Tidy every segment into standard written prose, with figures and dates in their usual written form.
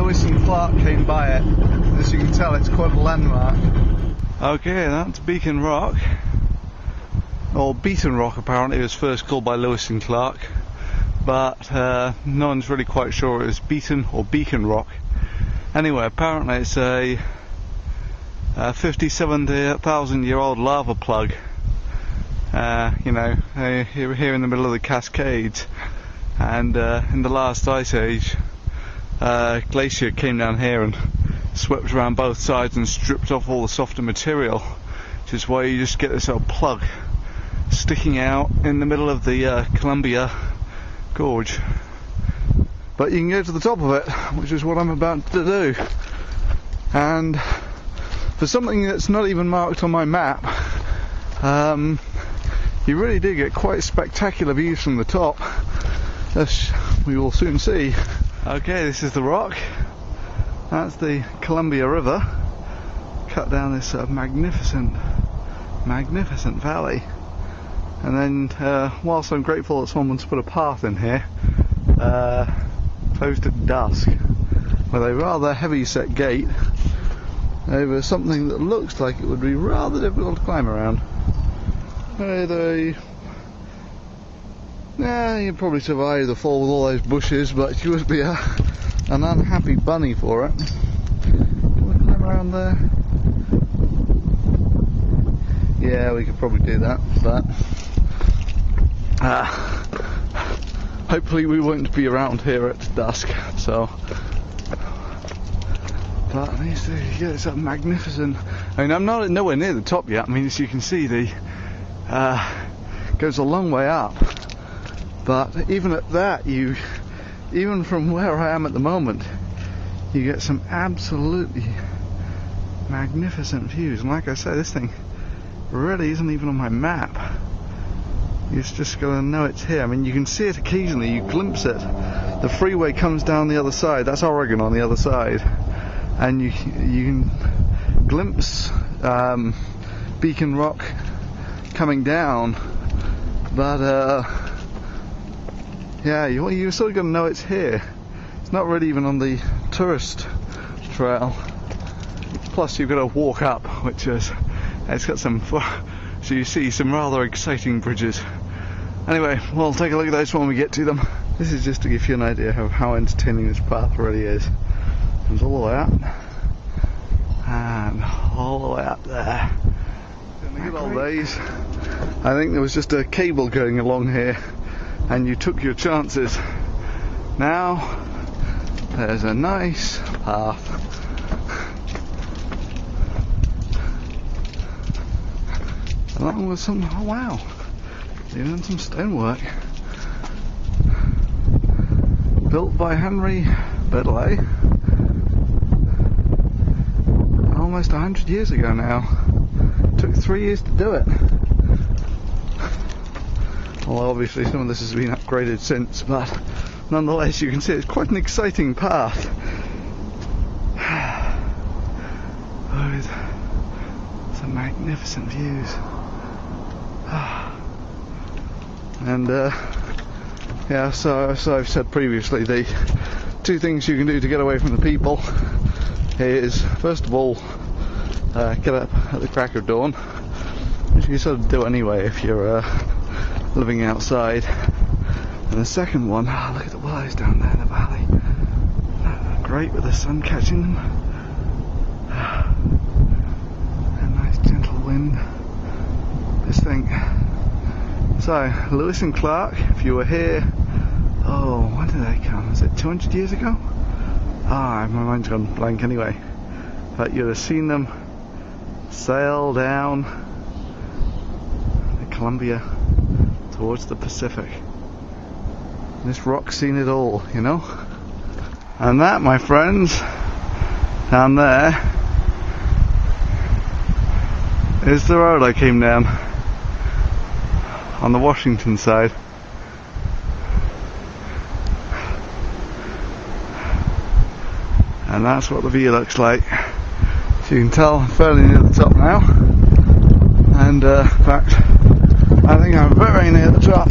Lewis and Clark came by it. As you can tell, it's quite a landmark. Okay, that's Beacon Rock. Or Beaton Rock, apparently. It was first called by Lewis and Clark. But no one's really quite sure it was Beaton or Beacon Rock. Anyway, apparently it's a 57,000-year-old lava plug. You know, here in the middle of the Cascades. And in the last ice age, glacier came down here and swept around both sides and stripped off all the softer material, which is why you just get this little plug sticking out in the middle of the Columbia Gorge. But you can go to the top of it, which is what I'm about to do. And for something that's not even marked on my map, you really do get quite spectacular views from the top, as we will soon see. Okay, this is the rock. That's the Columbia River, cut down this magnificent valley. And then, whilst I'm grateful that someone's put a path in here, closed at dusk, with a rather heavy-set gate over something that looks like it would be rather difficult to climb around. Yeah, you'd probably survive the fall with all those bushes, but you would be an unhappy bunny for it. Can we climb around there? Yeah, we could probably do that, but hopefully we won't be around here at dusk, so. But I mean, yeah, it's a magnificent. I mean, I'm nowhere near the top yet. I mean, as you can see, the goes a long way up. But even at that, even from where I am at the moment, you get some absolutely magnificent views. And like I say, this thing really isn't even on my map. You're just going to know it's here. I mean, you can see it occasionally, you glimpse it. The freeway comes down the other side, that's Oregon on the other side. And you can glimpse Beacon Rock coming down. But, yeah, you're sort of going to know it's here. It's not really even on the tourist trail. Plus, you've got to walk up, which is, it's got some, so you see some rather exciting bridges. Anyway, we'll take a look at those when we get to them. This is just to give you an idea of how entertaining this path really is. Comes all the way up, and all the way up there. In the good old days, I think there was just a cable going along here, and you took your chances. Now, there's a nice path. Along with some, oh wow, even some stonework. Built by Henry Bedley almost 100 years ago now. Took 3 years to do it. Well, obviously some of this has been upgraded since, but nonetheless you can see it's quite an exciting path. With some magnificent views. And yeah, so I've said previously, the two things you can do to get away from the people is, first of all, get up at the crack of dawn, which you sort of do anyway if you're living outside. And the second one, look at the willows down there in the valley. Great with the sun catching them. A nice gentle wind. This thing. So, Lewis and Clark, if you were here, oh, when did they come? Was it 200 years ago? My mind's gone blank anyway. But you'd have seen them sail down the Columbia towards the Pacific. This rock's seen it all, you know? And that, my friends, down there, is the road I came down. On the Washington side. And that's what the view looks like. So you can tell I'm fairly near the top now. And in fact, I think I'm very near the top.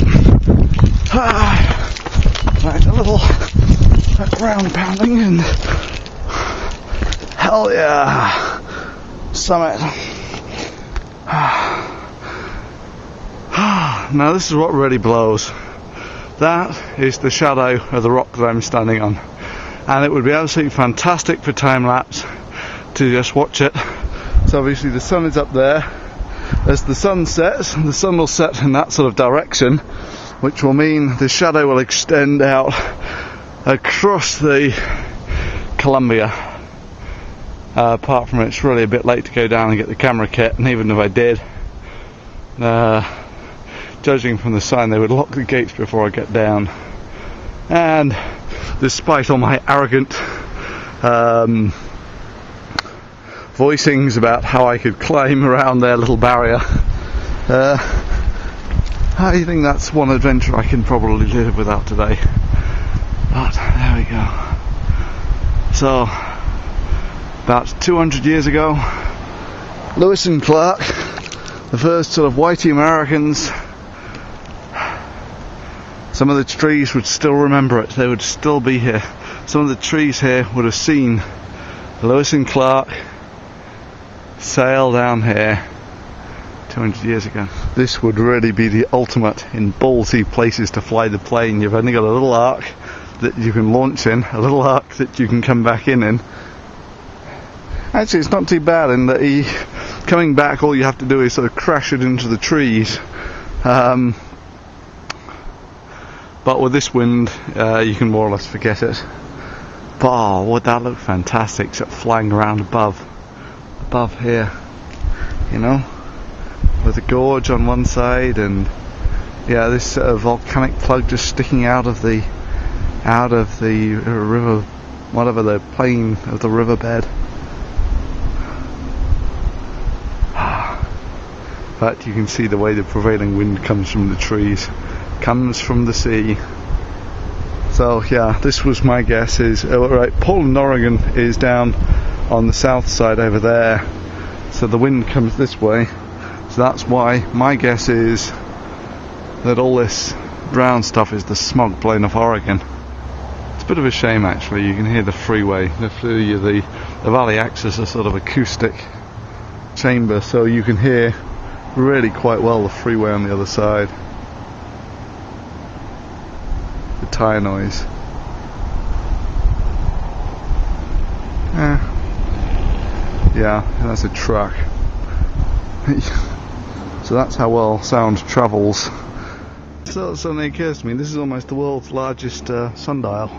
Right, a little ground pounding and Hell yeah! Summit. Now this is what really blows. That is the shadow of the rock that I'm standing on, and it would be absolutely fantastic for time lapse to just watch it. So obviously the sun is up there. As the sun sets, the sun will set in that sort of direction, which will mean the shadow will extend out across the Columbia. Apart from it's really a bit late to go down and get the camera kit, and even if I did, judging from the sign, they would lock the gates before I get down. And despite all my arrogant voicings about how I could climb around their little barrier, I think that's one adventure I can probably live without today. But there we go. So, about 200 years ago, Lewis and Clark, the first sort of whitey Americans, some of the trees would still remember it. They would still be here. Some of the trees here would have seen Lewis and Clark sail down here 200 years ago. This would really be the ultimate in ballsy places to fly the plane. You've only got a little arc that you can launch in, a little arc that you can come back in. Actually, it's not too bad in that coming back, all you have to do is sort of crash it into the trees. But with this wind, you can more or less forget it. But oh, would that look fantastic, except flying around above here, you know, with the gorge on one side, and yeah, this volcanic plug just sticking out of the river, whatever, the plain of the riverbed. But you can see the way the prevailing wind comes from the trees, comes from the sea. So yeah, this was my guess. Is right, Portland, Oregon is down on the south side over there, so the wind comes this way. So that's why my guess is that all this brown stuff is the smog blown off Oregon. It's a bit of a shame actually. You can hear the freeway. The valley acts as a sort of acoustic chamber, so you can hear really quite well the freeway on the other side. The tyre noise. Yeah, that's a truck. So that's how well sound travels. So suddenly occurs to me, this is almost the world's largest sundial.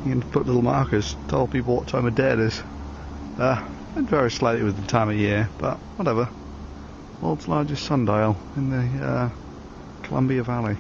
You can put little markers, tell people what time of day it is. It varies slightly with the time of year, but whatever. World's largest sundial in the Columbia Valley.